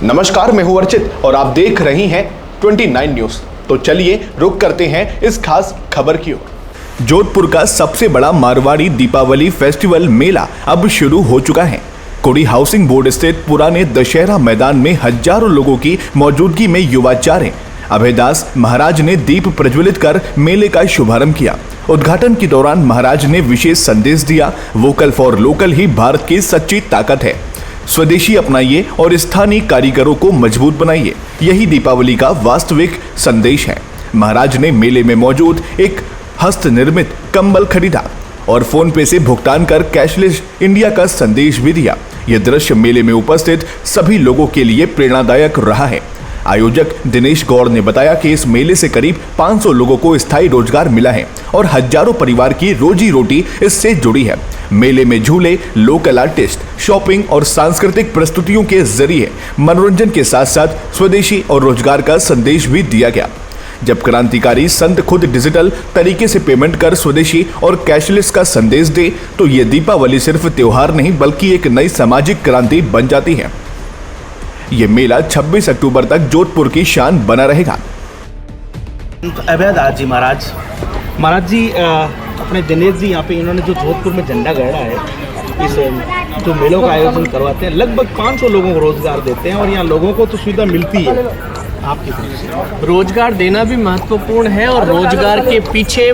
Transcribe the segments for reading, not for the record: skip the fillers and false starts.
नमस्कार, मैं हूं अर्चित और आप देख रही हैं 29 न्यूज। तो चलिए रुक करते हैं इस खास खबर की ओर। जोधपुर का सबसे बड़ा मारवाड़ी दीपावली फेस्टिवल मेला अब शुरू हो चुका है। कोड़ी हाउसिंग बोर्ड स्थित पुराने दशहरा मैदान में हजारों लोगों की मौजूदगी में युवाचार्य अभयदास महाराज ने दीप प्रज्वलित कर मेले का शुभारंभ किया। उद्घाटन के दौरान महाराज ने विशेष संदेश दिया, वोकल फॉर लोकल ही भारत की सच्ची ताकत है। स्वदेशी अपनाइए और स्थानीय कारीगरों को मजबूत बनाइए, यही दीपावली का वास्तविक संदेश है। महाराज ने मेले में मौजूद एक हस्त निर्मित कंबल खरीदा और फोन पे से भुगतान कर कैशलेस इंडिया का संदेश भी दिया। यह दृश्य मेले में उपस्थित सभी लोगों के लिए प्रेरणादायक रहा है। आयोजक दिनेश गौड़ ने बताया कि इस मेले से करीब 500 लोगों को स्थायी रोजगार मिला है और हजारों परिवार की रोजी रोटी इससे जुड़ी है। मेले में झूले, लोकल आर्टिस्ट, शॉपिंग और सांस्कृतिक प्रस्तुतियों के जरिए मनोरंजन के साथ साथ स्वदेशी और रोजगार का संदेश भी दिया गया। जब क्रांतिकारी संत खुद डिजिटल तरीके से पेमेंट कर स्वदेशी और कैशलेस का संदेश दे तो ये दीपावली सिर्फ त्योहार नहीं बल्कि एक नई सामाजिक क्रांति बन जाती है। ये मेला 26 अक्टूबर तक जोधपुर की शान बना रहेगा। अभयदास जी महाराज जी अपने दिनेश जी यहाँ पे इन्होंने जो जोधपुर में झंडा गाड़ा है, इस जो मेलों का आयोजन करवाते हैं, लगभग 500 लोगों को रोजगार देते हैं और यहाँ लोगों को तो सुविधा मिलती है। आपकी तरफ से रोजगार देना भी महत्वपूर्ण है और रोजगार के पीछे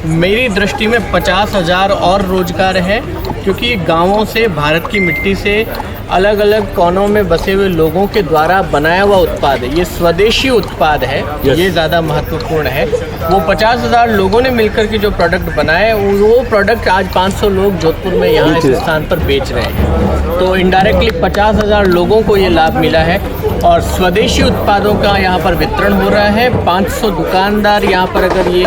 मेरी दृष्टि में 50,000 और रोजगार है, क्योंकि गांवों से, भारत की मिट्टी से अलग अलग कोनों में बसे हुए लोगों के द्वारा बनाया हुआ उत्पाद है। ये स्वदेशी उत्पाद है, ये ज़्यादा महत्वपूर्ण है। वो 50,000 लोगों ने मिलकर के जो प्रोडक्ट बनाए, वो प्रोडक्ट आज 500 लोग जोधपुर में यहाँ इस स्थान पर बेच रहे हैं। तो इनडायरेक्टली 50,000 लोगों को ये लाभ मिला है और स्वदेशी उत्पादों का यहाँ पर वितरण हो रहा है। 500 दुकानदार यहाँ पर अगर ये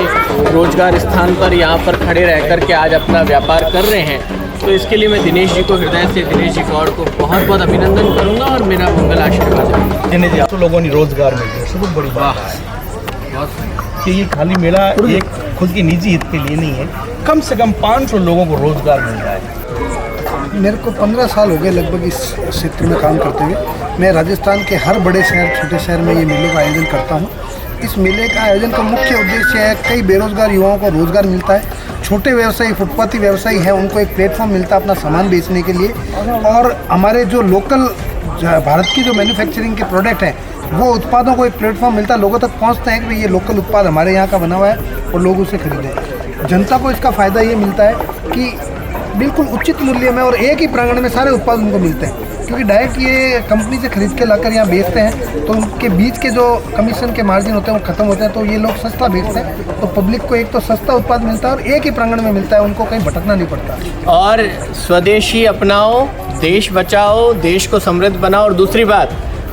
रोजगार स्थान पर यहाँ पर खड़े रह कर के आज अपना व्यापार कर रहे हैं, तो इसके लिए मैं दिनेश जी को हृदय से, दिनेश जी गौड़ को बहुत बहुत अभिनंदन करूंगा और मेरा मंगल आशीर्वाद है। दिनेश जी, आप लोगों ने रोजगार मिल गया, सबसे बड़ी बात है कि ये खाली मेला एक खुद की निजी हित के लिए नहीं है, कम से कम 500 लोगों को रोजगार मिल रहा है। मेरे को 15 साल हो गए लगभग इस क्षेत्र में काम करते हुए। मैं राजस्थान के हर बड़े शहर, छोटे शहर में ये मेले का आयोजन करता हूँ। इस मेले का आयोजन का मुख्य उद्देश्य है, कई बेरोजगार युवाओं को रोजगार मिलता है। छोटे व्यवसायी, फुटपाथी व्यवसायी हैं, उनको एक प्लेटफॉर्म मिलता है अपना सामान बेचने के लिए। और हमारे जो लोकल भारत की जो मैन्युफैक्चरिंग के प्रोडक्ट हैं, वो उत्पादों को एक प्लेटफॉर्म मिलता है, लोगों तक पहुंचते हैं कि भाई ये लोकल उत्पाद हमारे यहाँ का बना हुआ है और लोग उसे खरीदें। जनता को इसका फ़ायदा ये मिलता है कि बिल्कुल उचित मूल्य में और एक ही प्रांगण में सारे उत्पाद उनको मिलते हैं, क्योंकि डायरेक्ट ये कंपनी से खरीद के लाकर यहाँ बेचते हैं तो उनके बीच के जो कमीशन के मार्जिन होते हैं वो ख़त्म होते हैं, तो ये लोग सस्ता बेचते हैं। तो पब्लिक को एक तो सस्ता उत्पाद मिलता है और एक ही प्रांगण में मिलता है, उनको कहीं भटकना नहीं पड़ता। और स्वदेशी अपनाओ, देश बचाओ, देश को समृद्ध बनाओ। और दूसरी बात,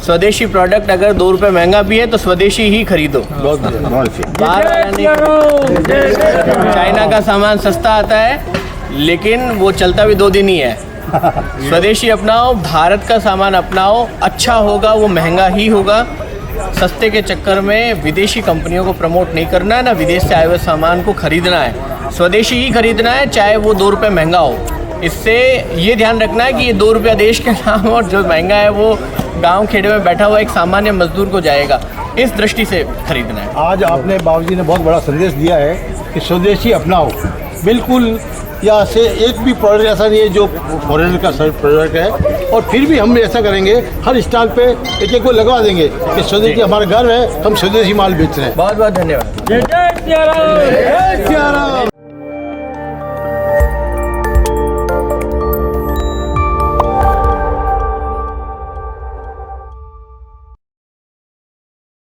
स्वदेशी प्रोडक्ट अगर 2 रुपये महंगा भी है तो स्वदेशी ही खरीदो। चाइना का सामान सस्ता आता है लेकिन वो चलता भी 2 दिन ही है। स्वदेशी अपनाओ, भारत का सामान अपनाओ, अच्छा होगा, वो महंगा ही होगा। सस्ते के चक्कर में विदेशी कंपनियों को प्रमोट नहीं करना है, ना विदेश से आए हुए सामान को खरीदना है। स्वदेशी ही खरीदना है, चाहे वो 2 रुपये महंगा हो। इससे ये ध्यान रखना है कि ये 2 रुपया देश के नाम और जो महंगा है वो गांव खेड़े में बैठा हुआ एक सामान्य मजदूर को जाएगा। इस दृष्टि से खरीदना है। आज आपने बाबूजी ने बहुत बड़ा संदेश दिया है कि स्वदेशी अपनाओ। बिल्कुल, यहाँ से एक भी प्रोडक्ट ऐसा नहीं है जो फॉरेनर का प्रोडक्ट है, और फिर भी हम ऐसा करेंगे, हर स्टॉल पे एक को लगवा देंगे कि स्वदेशी हमारा घर है, हम स्वदेशी माल बेच रहे हैं। बहुत बहुत धन्यवाद। जय सिया राम।